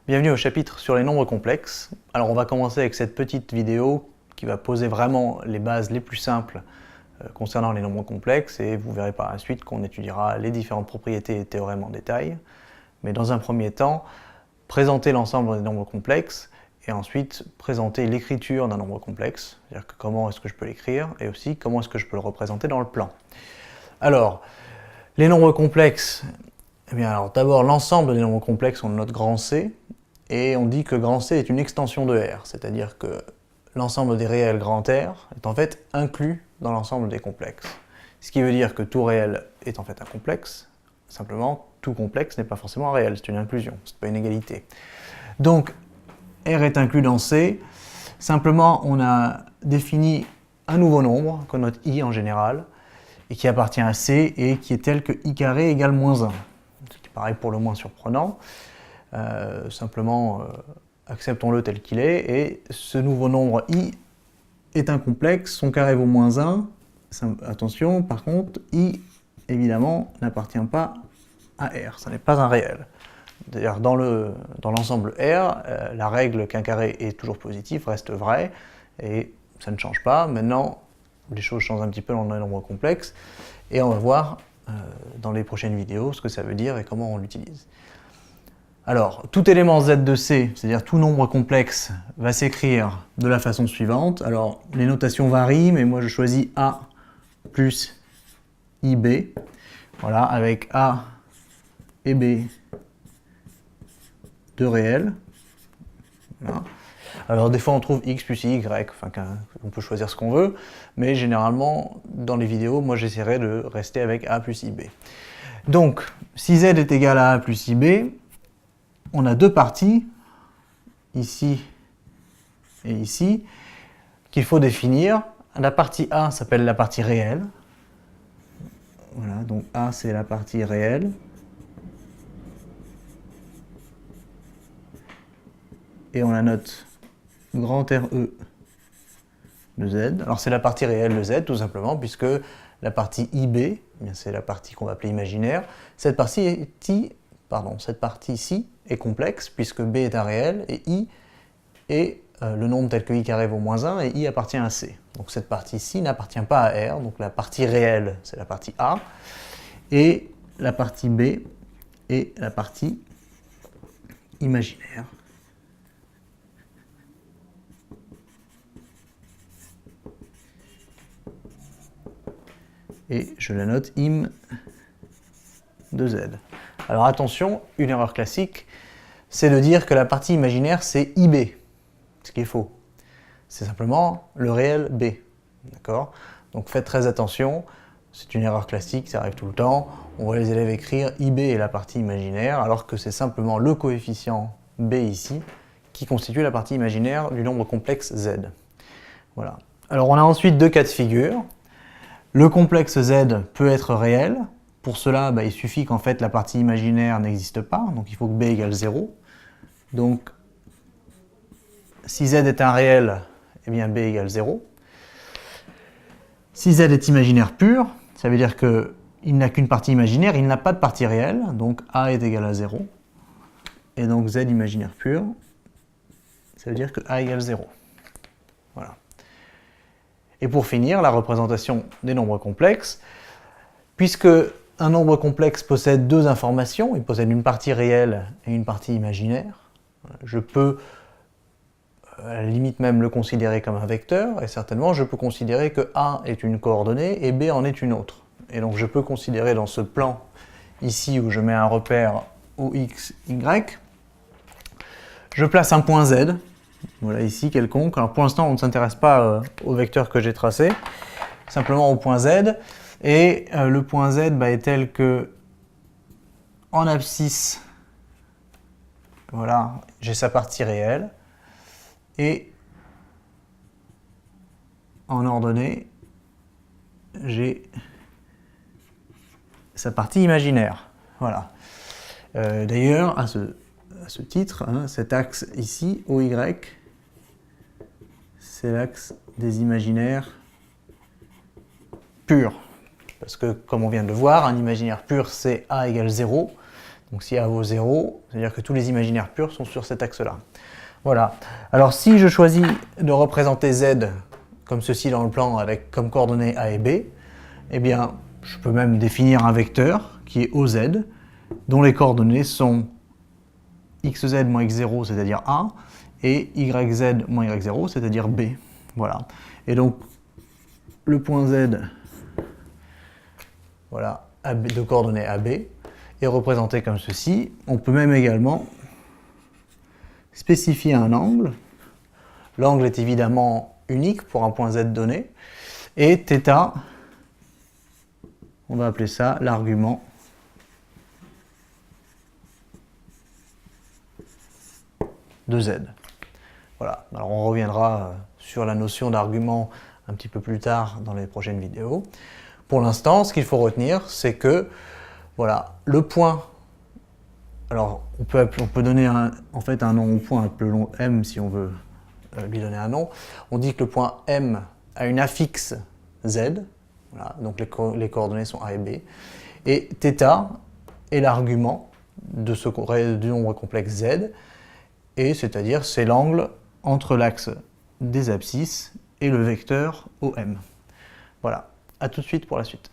Bienvenue au chapitre sur les nombres complexes. Alors on va commencer avec cette petite vidéo qui va poser vraiment les bases les plus simples concernant les nombres complexes et vous verrez par la suite qu'on étudiera les différentes propriétés et théorèmes en détail. Mais dans un premier temps, présenter l'ensemble des nombres complexes et ensuite présenter l'écriture d'un nombre complexe, c'est-à-dire que comment est-ce que je peux l'écrire et aussi comment est-ce que je peux le représenter dans le plan. Alors, les nombres complexes, eh bien alors d'abord l'ensemble des nombres complexes on le note grand C et on dit que grand C est une extension de R, c'est-à-dire que l'ensemble des réels grand R est en fait inclus dans l'ensemble des complexes. Ce qui veut dire que tout réel est en fait un complexe, simplement tout complexe n'est pas forcément un réel, c'est une inclusion, c'est pas une égalité. Donc R est inclus dans C, simplement on a défini un nouveau nombre, qu'on note I en général, et qui appartient à C et qui est tel que I carré égale moins 1. Ce qui paraît pour le moins surprenant, simplement acceptons-le tel qu'il est, et ce nouveau nombre I est un complexe, son carré vaut moins 1, attention, par contre, I évidemment n'appartient pas à R, ça n'est pas un réel. D'ailleurs, dans l'ensemble R, la règle qu'un carré est toujours positif reste vraie, et ça ne change pas. Maintenant, les choses changent un petit peu dans les nombres complexes, et on va voir dans les prochaines vidéos ce que ça veut dire et comment on l'utilise. Alors, tout élément Z de C, c'est-à-dire tout nombre complexe, va s'écrire de la façon suivante. Alors, les notations varient, mais moi je choisis A plus IB, voilà, avec A et B deux réels. Voilà. Alors des fois on trouve X plus Y, enfin on peut choisir ce qu'on veut, mais généralement dans les vidéos, moi j'essaierai de rester avec A plus IB. Donc, si Z est égal à A plus IB, on a deux parties, ici et ici, qu'il faut définir. La partie A s'appelle la partie réelle. Voilà, donc A c'est la partie réelle. Et on la note grand RE de Z. Alors c'est la partie réelle de Z tout simplement, puisque la partie IB, c'est la partie qu'on va appeler imaginaire. Cette partie ici est complexe, puisque B est un réel, et I est le nombre tel que I carré vaut moins 1, et I appartient à C. Donc cette partie-ci n'appartient pas à R, donc la partie réelle, c'est la partie A, et la partie B est la partie imaginaire. Et je la note im de Z. Alors attention, une erreur classique, c'est de dire que la partie imaginaire c'est IB, ce qui est faux. C'est simplement le réel B, d'accord? Donc faites très attention, c'est une erreur classique, ça arrive tout le temps. On voit les élèves écrire IB est la partie imaginaire, alors que c'est simplement le coefficient B ici qui constitue la partie imaginaire du nombre complexe Z. Voilà. Alors on a ensuite deux cas de figure. Le complexe Z peut être réel. Pour cela, il suffit qu'en fait la partie imaginaire n'existe pas, donc il faut que B égale 0. Donc, si Z est un réel, eh bien B égale 0. Si Z est imaginaire pur, ça veut dire qu'il n'a qu'une partie imaginaire, il n'a pas de partie réelle, donc A est égal à 0. Et donc Z imaginaire pur, ça veut dire que A égale 0. Voilà. Et pour finir, la représentation des nombres complexes, puisque un nombre complexe possède deux informations, il possède une partie réelle et une partie imaginaire, je peux à la limite même le considérer comme un vecteur, et certainement je peux considérer que A est une coordonnée et B en est une autre. Et donc je peux considérer dans ce plan, ici où je mets un repère OX, Y, je place un point Z, voilà ici quelconque. Alors pour l'instant on ne s'intéresse pas au vecteur que j'ai tracé, simplement au point Z, et le point Z est tel que en abscisse, voilà, j'ai sa partie réelle, et en ordonnée, j'ai sa partie imaginaire. Voilà. D'ailleurs, à ce titre, cet axe ici, OY, c'est l'axe des imaginaires purs. Parce que, comme on vient de le voir, un imaginaire pur, c'est A égale 0. Donc si A vaut 0, c'est-à-dire que tous les imaginaires purs sont sur cet axe-là. Voilà. Alors si je choisis de représenter Z comme ceci dans le plan avec comme coordonnées A et B, eh bien je peux même définir un vecteur qui est OZ, dont les coordonnées sont xz moins x0, c'est-à-dire A, et yz moins y0, c'est-à-dire B. Voilà. Et donc le point Z, voilà, de coordonnées AB, est représenté comme ceci. On peut même également spécifier un angle. L'angle est évidemment unique pour un point Z donné. Et θ, on va appeler ça l'argument de Z. Voilà. Alors on reviendra sur la notion d'argument un petit peu plus tard dans les prochaines vidéos. Pour l'instant, ce qu'il faut retenir, c'est que voilà, le point, alors on peut donner en fait un nom au point, appelons M si on veut lui donner un nom. On dit que le point M a une affixe Z, voilà, donc les coordonnées sont A et B, et θ est l'argument de du nombre complexe Z, et c'est-à-dire c'est l'angle entre l'axe des abscisses et le vecteur OM. Voilà, à tout de suite pour la suite.